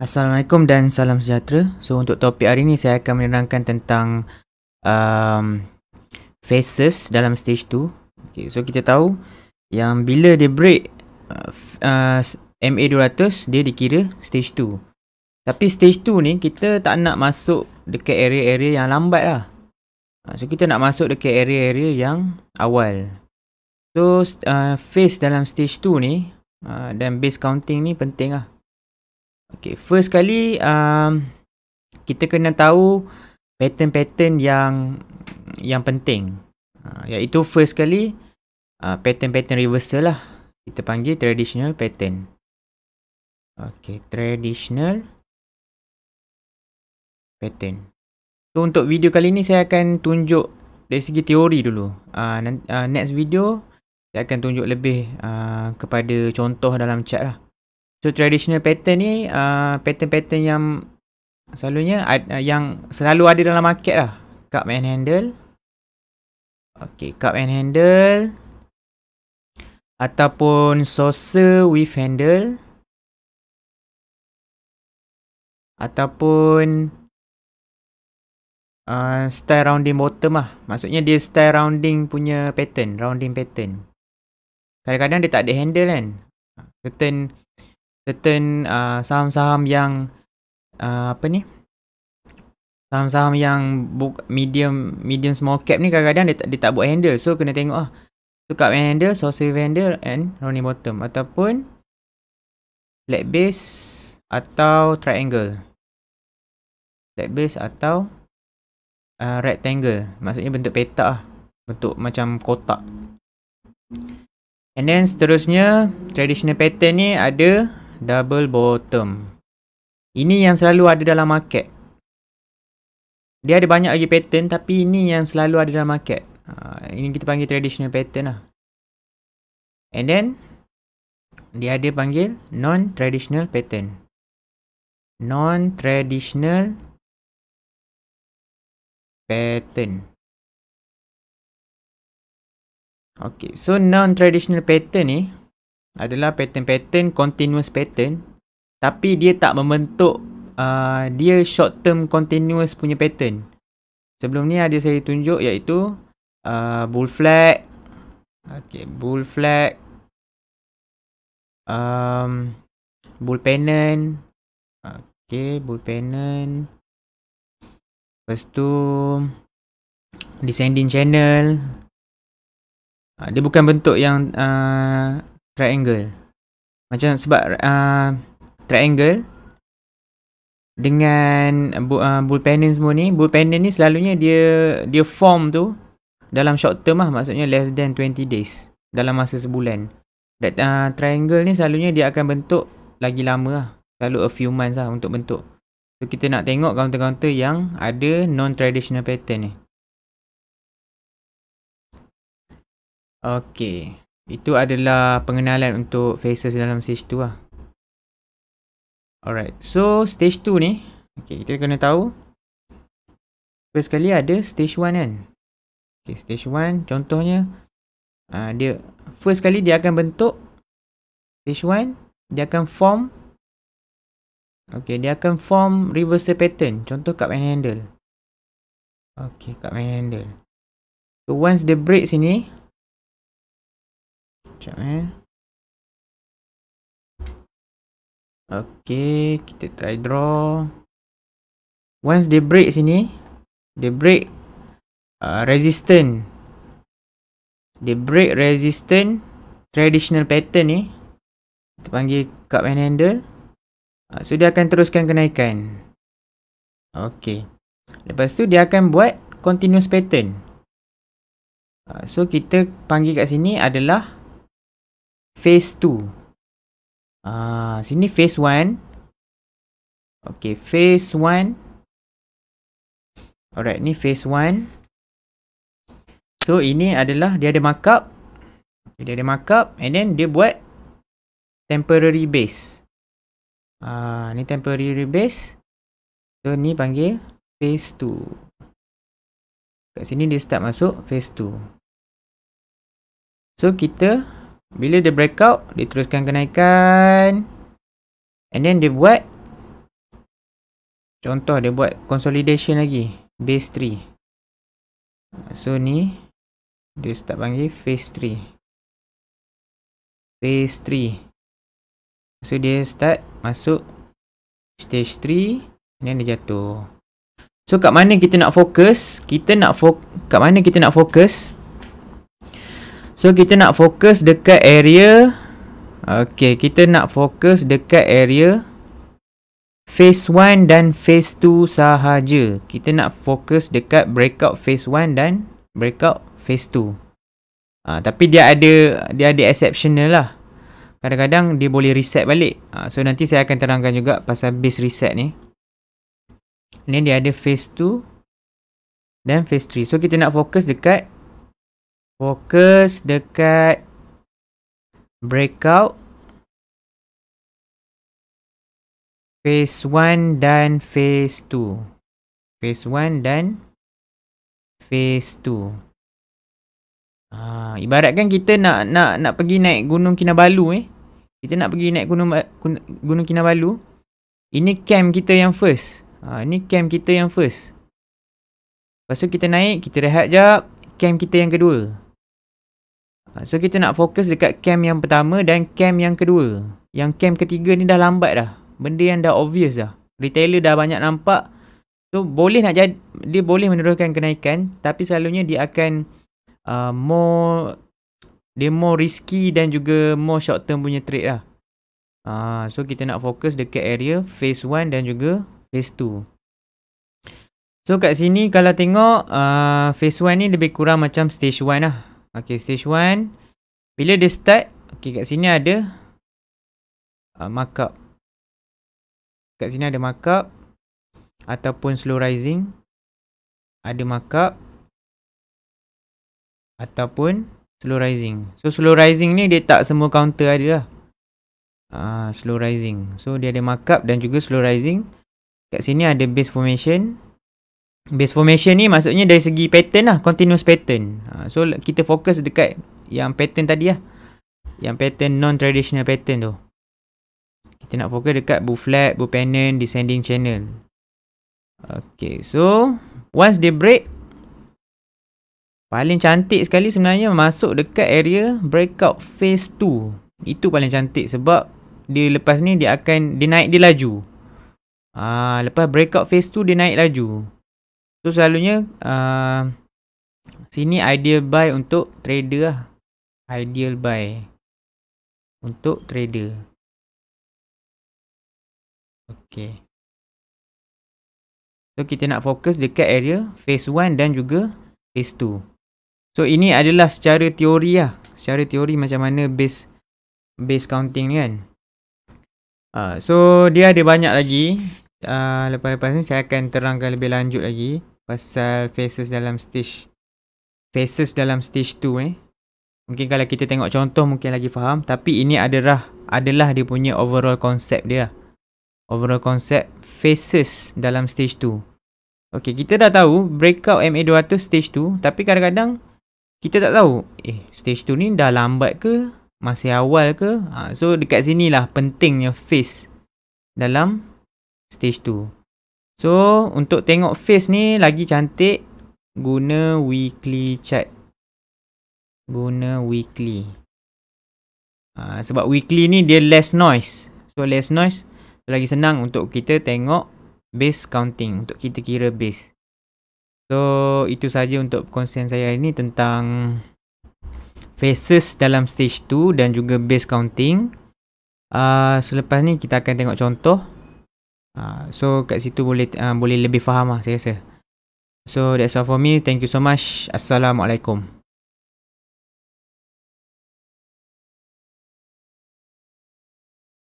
Assalamualaikum dan salam sejahtera. So untuk topik hari ini saya akan menerangkan tentang um, phases dalam stage 2. Okay, so kita tahu yang bila dia break MA200 dia dikira stage 2. Tapi stage 2 ni kita tak nak masuk dekat area-area yang lambat lah. So kita nak masuk dekat area-area yang awal. So phase dalam stage 2 ni dan base counting ni penting lah. Okay, first kali kita kena tahu pattern-pattern yang penting. Iaitu first kali pattern-pattern reversal lah. Kita panggil traditional pattern. Okay, traditional pattern. So untuk video kali ni saya akan tunjuk dari segi teori dulu. Next video saya akan tunjuk lebih kepada contoh dalam chart lah. So traditional pattern ni pattern-pattern yang selalunya yang selalu ada dalam market lah. Cup and handle. Okay, cup and handle. Ataupun saucer with handle. Ataupun style rounding bottom lah. Maksudnya dia style rounding punya pattern. Rounding pattern. Kadang-kadang dia tak ada handle kan. Certain saham-saham yang saham-saham yang medium small cap ni kadang-kadang dia tak buat handle. So kena tengok so cup and handle, saucer handle and rounding bottom. Ataupun flat base atau triangle. Flat base atau rectangle. Maksudnya bentuk petak lah. Bentuk macam kotak. And then seterusnya traditional pattern ni ada double bottom. Ini yang selalu ada dalam market. Dia ada banyak lagi pattern tapi ini yang selalu ada dalam market. Ini kita panggil traditional pattern lah. And then dia ada panggil non-traditional pattern. Non-traditional pattern. Okay, so non-traditional pattern ni adalah pattern-pattern continuous pattern tapi dia tak membentuk dia short term continuous punya pattern. Sebelum ni ada saya tunjuk iaitu bull flag. Okay, bull flag, bull pennant. Okay, bull pennant. Lepas tu descending channel. Dia bukan bentuk yang triangle. Macam sebab triangle dengan bull pennant semua ni, bull pennant ni selalunya dia form tu dalam short term lah, maksudnya less than 20 days, dalam masa sebulan. Triangle ni selalunya dia akan bentuk lagi lama lah, selalu a few months lah untuk bentuk. So kita nak tengok counter-counter yang ada non-traditional pattern ni. Okay, itu adalah pengenalan untuk phases dalam stage 2 lah. Alright, so stage 2 ni, okay, kita kena tahu first kali ada stage 1 kan. Okay, stage 1 contohnya dia first kali dia akan bentuk stage 1, dia akan form. Okay, dia akan form reversal pattern. Contoh cup and handle. Okay, cup and handle. So once dia break sini, sekejap okay, kita try draw. Once dia break sini, dia break resistance. Dia break resistance traditional pattern ni. Kita panggil cup and handle. So dia akan teruskan kenaikan. Okay. Lepas tu dia akan buat continuous pattern. So kita panggil kat sini adalah phase 2. Sini phase 1. Okay, phase 1. Alright, ni phase 1. So ini adalah dia ada markup. Okay, dia ada markup and then dia buat temporary base. Ni temporary base. So ni panggil phase 2. Kat sini dia start masuk phase 2. So kita bila dia breakout, dia teruskan kenaikan. And then dia buat Contoh dia buat consolidation lagi. Base 3. So ni dia start panggil phase 3. Phase 3. So dia start masuk stage 3. Dan dia jatuh. So kat mana kita nak fokus? Kat mana kita nak fokus? So kita nak fokus dekat area. Okay, kita nak fokus dekat area phase 1 dan phase 2 sahaja. Kita nak fokus dekat breakout phase 1 dan breakout phase 2. Tapi dia ada exceptional lah. Kadang-kadang dia boleh reset balik. So nanti saya akan terangkan juga pasal base reset ni. Ni dia ada phase 2 dan phase 3. So kita nak fokus dekat breakout phase 1 dan phase 2. Phase 1 dan phase 2. Ibaratkan kita nak pergi naik Gunung Kinabalu Kita nak pergi naik Gunung Kinabalu. Ini camp kita yang first. Ini camp kita yang first. Lepas tu kita naik, kita rehat jap, camp kita yang kedua. So kita nak fokus dekat camp yang pertama dan camp yang kedua. Yang camp ketiga ni dah lambat dah. Benda yang dah obvious dah. Retailer dah banyak nampak. So dia boleh meneruskan kenaikan, tapi selalunya dia akan more risky dan juga more short term punya trade lah. So kita nak fokus dekat area phase 1 dan juga phase 2. So kat sini kalau tengok phase 1 ni lebih kurang macam stage 1 lah. Okay, stage 1. Bila dia start, okay, kat sini ada markup. Kat sini ada markup ataupun slow rising. Ada markup ataupun slow rising. So slow rising ni dia tak semua counter ada lah. Slow rising. So dia ada markup dan juga slow rising. Kat sini ada base formation. Base formation ni maksudnya dari segi pattern lah, continuous pattern. So kita fokus dekat yang pattern tadi lah. Yang pattern non-traditional pattern tu. Kita nak fokus dekat bull flat, bull pennant, descending channel. Okay, so once dia break, paling cantik sekali sebenarnya masuk dekat area breakout phase 2. Itu paling cantik sebab dia lepas ni dia naik, dia laju. Lepas breakout phase 2 dia naik laju. So selalunya sini ideal buy untuk trader lah. Ideal buy untuk trader. Okay. So kita nak fokus dekat area phase 1 dan juga phase 2. So ini adalah secara teori lah. Secara teori macam mana base counting ni kan. So dia ada banyak lagi. Lepas-lepas ni saya akan terangkan lebih lanjut lagi pasal phases dalam stage 2 Mungkin kalau kita tengok contoh mungkin lagi faham, tapi ini adalah dia punya overall konsep dia. Overall konsep phases dalam stage 2. Okey, kita dah tahu breakout MA200 stage 2, tapi kadang-kadang kita tak tahu stage 2 ni dah lambat ke, masih awal ke. So dekat sinilah pentingnya phase dalam stage 2. So untuk tengok phase ni lagi cantik, guna weekly chart. Guna weekly. Sebab weekly ni dia less noise. So less noise, lagi senang untuk kita tengok base counting, untuk kita kira base. So itu saja untuk perkongsian saya hari ni tentang phases dalam stage 2 dan juga base counting. Selepas ni kita akan tengok contoh. So kat situ boleh lebih faham lah saya rasa. So that's all for me. Thank you so much. Assalamualaikum.